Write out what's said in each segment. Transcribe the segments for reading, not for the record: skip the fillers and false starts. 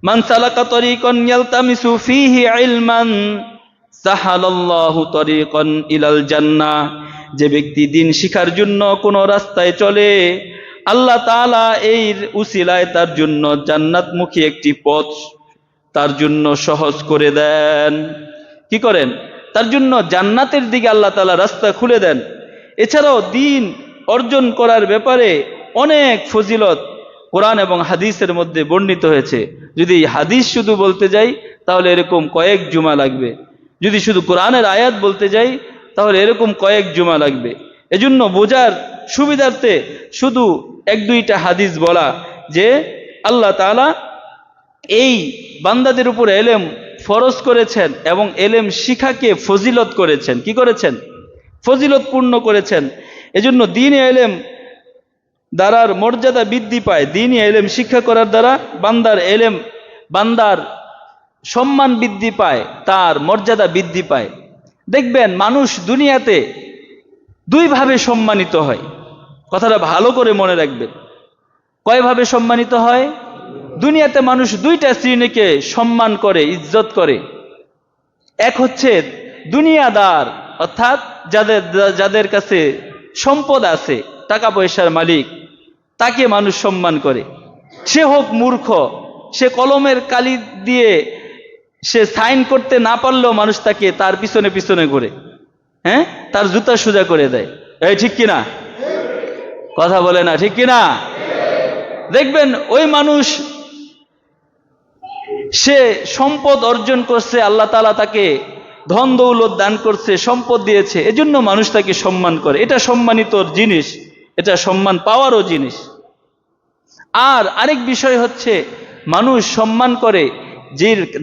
মান সালাকা তরিকান ইয়ালতামিসু ফীহি ইলমান সাহালাল্লাহু তরিকান ইলাল জান্নাহ। যে ব্যক্তি দ্বীন শিখার জন্য কোন রাস্তায় চলে, আল্লাহ তাআলা এই উসিলায় তার জন্য জান্নাতমুখী একটি পথ তার জন্য সহজ করে দেন। কি করেন? তার জন্য জান্নাতের দিকে আল্লাহ তাআলা রাস্তা খুলে দেন। এছাড়াও দ্বীন অর্জন করার ব্যাপারে অনেক ফজিলত কোরআন এবং হাদিসের মধ্যে বর্ণিত হয়েছে। যদি হাদিস শুধু বলতে যাই তাহলে এরকম কয়েক জুমা লাগবে, যদি শুধু কোরআনের আয়াত বলতে যাই তাহলে এরকম কয়েক জুমা লাগবে। এজন্য বোঝার সুবিধার্থে শুধু এক দুইটা হাদিস বলা যে আল্লাহ তাআলা এই বান্দাদের উপর এলেম ফরজ করেছেন এবং এলেম শিখাকে ফজিলত করেছেন। কি করেছেন? ফজিলতপূর্ণ করেছেন। এজন্য দ্বীনি এলেম দ্বারার মর্যাদা বৃদ্ধি পায়। দ্বীনি এলেম শিক্ষা করার দ্বারা বান্দার সম্মান বৃদ্ধি পায়, তার মর্যাদা বৃদ্ধি পায়। দেখবেন মানুষ দুনিয়াতে দুইভাবে সম্মানিত হয়। কথাটা ভালো করে মনে রাখবেন। কয়ভাবে সম্মানিত হয়? দুনিয়াতে মানুষ দুইটা শ্রেণীকে সম্মান করে, ইজ্জত করে। এক হচ্ছে দুনিয়াদার, অর্থাৎ যাদের কাছে সম্পদ আছে, টাকা পয়সার মালিক, তাকে মানুষ সম্মান করে। সে হোক মূর্খ, সে কলমের কালি দিয়ে সে সাইন করতে না পারলেও মানুষ তাকে তার পিছনে পিছনে ঘুরে, হ্যাঁ, তার জুতা সোজা করে দেয়। এই ঠিক কিনা? কথা বলে না, ঠিক কিনা? দেখবেন ওই মানুষ, সে সম্পদ অর্জন করছে, আল্লাহ তাআলা তাকে ধন দৌলত দান করছে, সম্পদ দিয়েছে, এজন্য মানুষ তাকে সম্মান করে। এটা সম্মানিত জিনিস, এটা সম্মান পাওয়ারও জিনিস। আর আরেক বিষয় হচ্ছে মানুষ সম্মান করে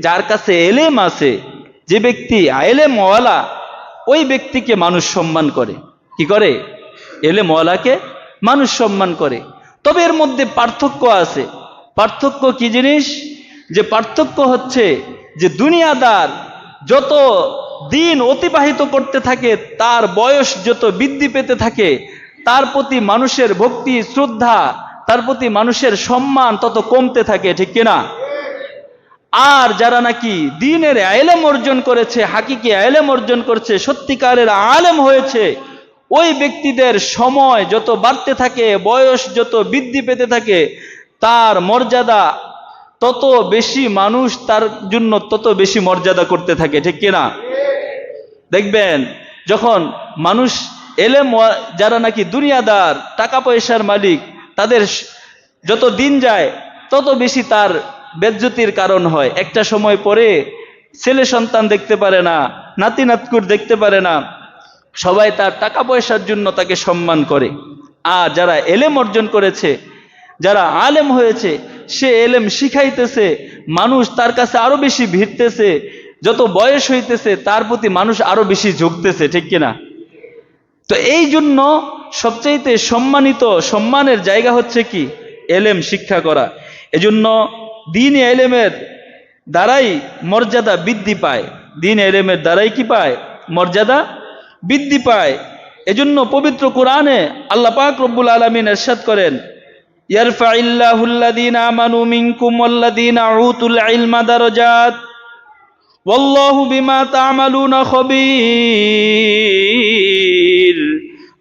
যার কাছে এলেম আছে, যে ব্যক্তি এলেমওয়ালা, ওই ব্যক্তিকে মানুষ সম্মান করে। কি করে? এলেমওয়ালাকে মানুষ সম্মান করে। তবে এর মধ্যে পার্থক্য আছে। পার্থক্য কি জিনিস? যে পার্থক্য হচ্ছে যে দুনিয়াদার যত দিন অতিবাহিত করতে থাকে, তার বয়স যত বৃদ্ধি পেতে থাকে, তার প্রতি মানুষের ভক্তি শ্রদ্ধা, তার প্রতি মানুষের সম্মান তত কমতে থাকে। ঠিক কিনা? আর যারা নাকি দ্বীনের ইলম অর্জন করেছে, হাকিকি ইলম অর্জন করছে, সত্যিকারের আলেম হয়েছে, ওই ব্যক্তিদের সময় যত বাড়তে থাকে, বয়স যত বৃদ্ধি পেতে থাকে, তার মর্যাদা তত বেশি, মানুষ তার জন্য তত বেশি মর্যাদা করতে থাকে। ঠিক কিনা? দেখবেন যখন মানুষ এলেম, যারা নাকি দুনিয়াদার, টাকা পয়সার মালিক, তাদের যত দিন যায় তত বেশি তার বেজ্জতির কারণ হয়। একটা সময় পরে ছেলে সন্তান দেখতে পারে না, নাতি নাতকুর দেখতে পারে না, সবাই তার টাকা পয়সার জন্য তাকে সম্মান করে। আর যারা এলেম অর্জন করেছে, যারা আলেম হয়েছে, সে এলেম শিখাইতেছে, মানুষ তার কাছে আরো বেশি ভিড়তেছে, যত বয়স হইতেছে তার প্রতি মানুষ আরো বেশি ঝুঁকতেছে। ঠিক কিনা? তো এই জন্য সবচাইতে সম্মানের জায়গা হচ্ছে কি? এলেম শিক্ষা করা। এজন্য দ্বীনি ইলমের দ্বারাই মর্যাদা বৃদ্ধি পায়। দ্বীনি ইলমের দ্বারাই কি পায়? মর্যাদা বৃদ্ধি পায়। এজন্য পবিত্র কোরআনে আল্লাহ পাক রব্বুল আলামিন ইরশাদ করেন, ইয়ারফাইল্লাহুল্লাযীনা আমানু মিনকুম ওয়াল্লাযীনা উতুল ইলমা দারাজাত ওয়াল্লাহু বিমা তা'মালুনা খবীর।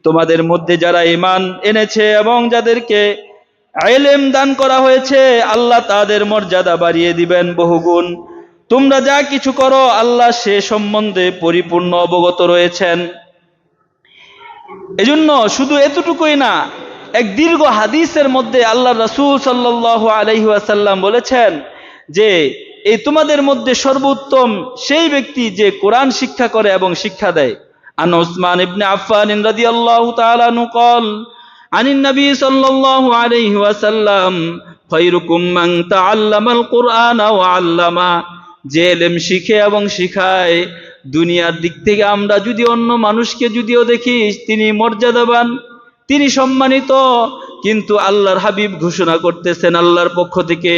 তোমাদের মধ্যে যারা ঈমান এনেছে এবং যাদেরকে ইলম দান করা হয়েছে, আল্লাহ তাদের মর্যাদা বাড়িয়ে দিবেন বহুগুণ। তোমরা যা কিছু করো, আল্লাহ সে সম্বন্ধে পরিপূর্ণ অবগত রয়েছেন। এজন্য শুধু এতটুকুই না, এক দীর্ঘ হাদিসের মধ্যে আল্লাহ রাসূল সাল্লাল্লাহু আলাইহি ওয়াসাল্লাম বলেছেন যে এই তোমাদের মধ্যে সর্বোত্তম সেই ব্যক্তি যে কোরআন শিক্ষা করে এবং শিক্ষা দেয়। আন উসমান ইবনে আফফান রাদিয়াল্লাহু তাআলা আনহু قال عن النبي صلى الله عليه وسلم خيركم من تعلم القرآن وعلمه। যে ইলম শিখে এবং শিখায়, দুনিয়ার দিক থেকে আমরা যদি অন্য মানুষকে যদিও দেখি তিনি মর্যাদাবান, তিনি সম্মানিত, কিন্তু আল্লাহর হাবিব ঘোষণা করতেছেন আল্লাহর পক্ষ থেকে,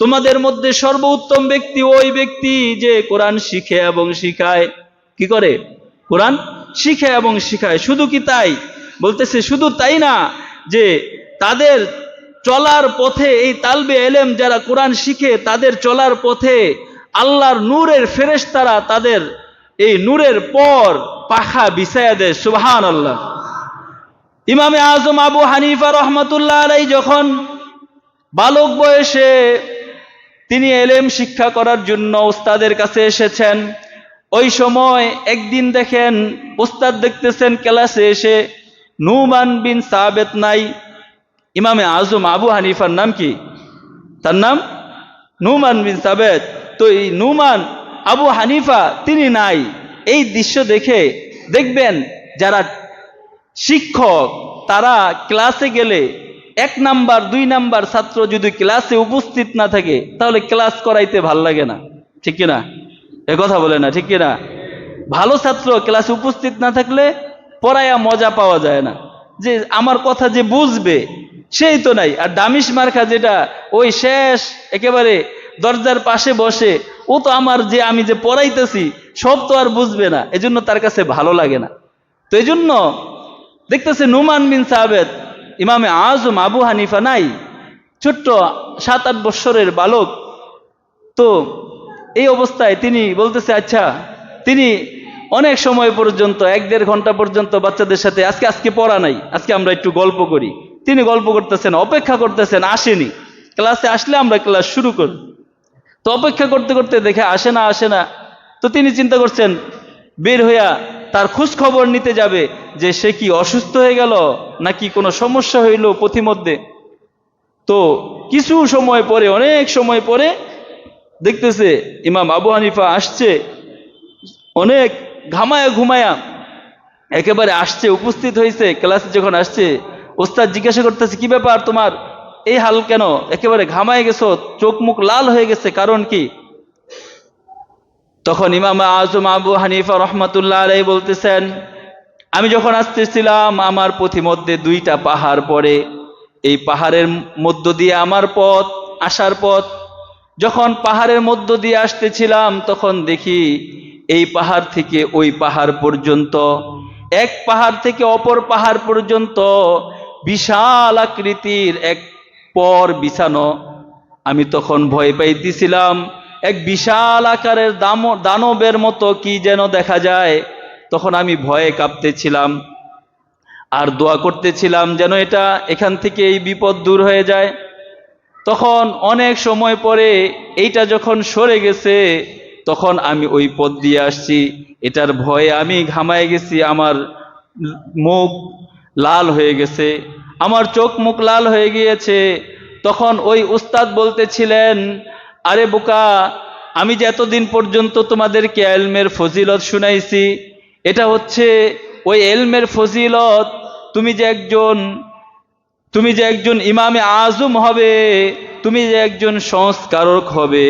তোমাদের মধ্যে সর্বোত্তম ব্যক্তি ওই ব্যক্তি যে কোরআন শিখে এবং শিখায়। কি করে? কোরআন শিখে এবং শিখায়। শুধু কি তাই? বলতেছে শুধু তাই না, যে তাদের চলার পথে এই তালবে এলেম যারা কোরআন শিখে তাদের চলার পথে আল্লাহর নূরের ফেরেশতারা তাদের এই নূরের পর পাখা বিছায়া দেয়। সুবহানাল্লাহ। ইমামে আজম আবু হানিফা রহমাতুল্লাহ আলাইহি যখন বালক বয়সে তিনি এলেম শিক্ষা করার জন্য উস্তাদের কাছে এসেছেন, ওই সময় একদিন দেখেন উস্তাদ দেখতেছেন ক্লাসে এসে নুমান বিন সাবেত নাই। ইমামে আজম আবু হানিফার নাম কি? তার নাম নুমান বিন সাবেত। তো এই নুমান আবু হানিফা তিনি নাই। এই দৃশ্য দেখে দেখবেন যারা শিক্ষক তারা ক্লাসে গেলে 1 নাম্বার 2 নাম্বার ছাত্র যদি ক্লাসে উপস্থিত না থাকে তাহলে ক্লাস করাইতে ভাল লাগে না, ঠিক কিনা? এ কথা বলে না, ঠিক কিনা? ভালো ছাত্র ক্লাসে উপস্থিত না থাকলে পড়ায়া মজা পাওয়া যায় না, যে আমার কথা যে বুঝবে সেই তো নাই। আর দামিশ মার্কা যেটা ওই শেষ একেবারে দরজার পাশে বসে, ও তো আমার যে আমি যে পড়াইতেছি সব তো আর বুঝবে না, এজন্য তার কাছে ভালো লাগে না। তো এজন্য দেখতেছে নুমান বিন সাবেত ইমামে আজম আবু হানিফা নাই, ছোট্ট 7-8 বৎসরের বালক। তো এই অবস্থায় তিনি বলতেছে, আচ্ছা তিনি অনেক সময় পর্যন্ত 1-1.5 ঘন্টা পর্যন্ত বাচ্চাদের সাথে আজকে পড়া নাই, আজকে আমরা একটু গল্প করি। তিনি গল্প করতেছেন, অপেক্ষা করতেছেন, আসেনি। ক্লাসে আসলে আমরা ক্লাস শুরু করি। তো অপেক্ষা করতে করতে দেখে আসে না। তো তিনি চিন্তা করছেন বের হইয়া তার খোঁজ খবর নিতে যাবে যে সে কি অসুস্থ হয়ে গেল নাকি কোনো সমস্যা হইল পথিমধ্যে। তো কিছু সময় পরে, অনেক সময় পরে দেখতেছে ইমাম আবু হানিফা আসছে, অনেক ঘামায়া ঘুমায়া একেবারে আসছে, উপস্থিত হয়েছে। ক্লাসে যখন আসছে ওস্তাদ জিজ্ঞাসা করতেছে, কি ব্যাপার তোমার এই হাল কেন, একেবারে ঘামায় গেছো, চোখ মুখ লাল হয়ে গেছে, কারণ কি? তখন ইমাম আজম আবু হানিফা রহমাতুল্লাহ আলাইহি বলতেছেন, আমি যখন আসতেছিলাম আমার পথিমধ্যে 2টা পাহাড় পড়ে, এই পাহাড়ের মধ্য দিয়ে আমার পথ, আসার পথ। যখন পাহাড়ের মধ্য দিয়ে আসতেছিলাম তখন দেখি এই পাহাড় থেকে ওই পাহাড় পর্যন্ত, এক পাহাড় থেকে অপর পাহাড় পর্যন্ত বিশাল আকৃতির এক পর বিছানো। আমি তখন ভয় পাইতেছিলাম, এক বিশাল আকারের দানবের মতো কি যেন দেখা যায়। তখন আমি ভয়ে কাঁপতেছিলাম আর দোয়া করতেছিলাম যেন এখান থেকে এই বিপদ দূর হয়ে যায়। তখন অনেক সময় পরে এইটা যখন সরে গেছে তখন আমি ওই পথ দিয়ে আসছি, এটার ভয়ে আমি ঘামায় গেছি, আমার মুখ লাল হয়ে গেছে, আমার চোখ মুখ লাল হয়ে গিয়েছে। তখন ওই উস্তাদ বলতেছিলেন, আরে বোকা, আমি যে এতদিন পর্যন্ত তোমাদেরকে ইলমের ফজিলত শুনাইছি, এটা হচ্ছে ওই ইলমের ফজিলত। তুমি যে একজন ইমামে আজম হবে, তুমি যে একজন সংস্কারক হবে,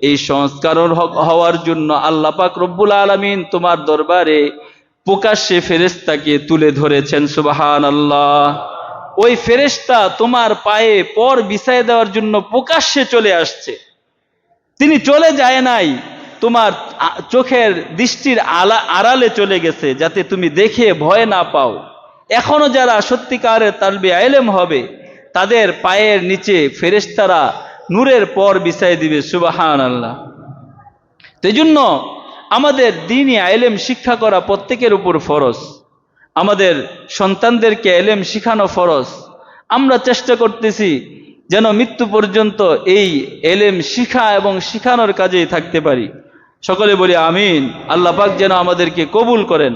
এই সংস্কারক হওয়ার জন্য আল্লাহ পাক রব্বুল আলামিন তোমার দরবারে প্রকাশ্যে ফেরেশতাকে তুলে ধরেছেন। সুবহানাল্লাহ। ওই ফেরেশতা তোমার পায়ে পর বিছায় দেওয়ার জন্য প্রকাশ্যে চলে আসছে। তিনি চলে যায় নাই, তোমার চোখের দৃষ্টির আড়ালে চলে গেছে যাতে তুমি দেখে ভয় না পাও। এখনো যারা সত্যিকারের তালবে ইলম হবে তাদের পায়ের নিচে ফেরেশতারা নূরের পর বিছায় দিবে। সুবহানাল্লাহ। এই জন্য আমাদের দ্বীনি ইলম শিক্ষা করা প্রত্যেকের উপর ফরজ। আমাদের সন্তানদেরকে ইলম শিখানো ফরজ। আমরা চেষ্টা করতেছি যেন মৃত্যু পর্যন্ত এই ইলম শিখা এবং শিখানোর কাজেই থাকতে পারি। সকলে বলি আমিন। আল্লাহ পাক যেন আমাদেরকে কবুল করেন।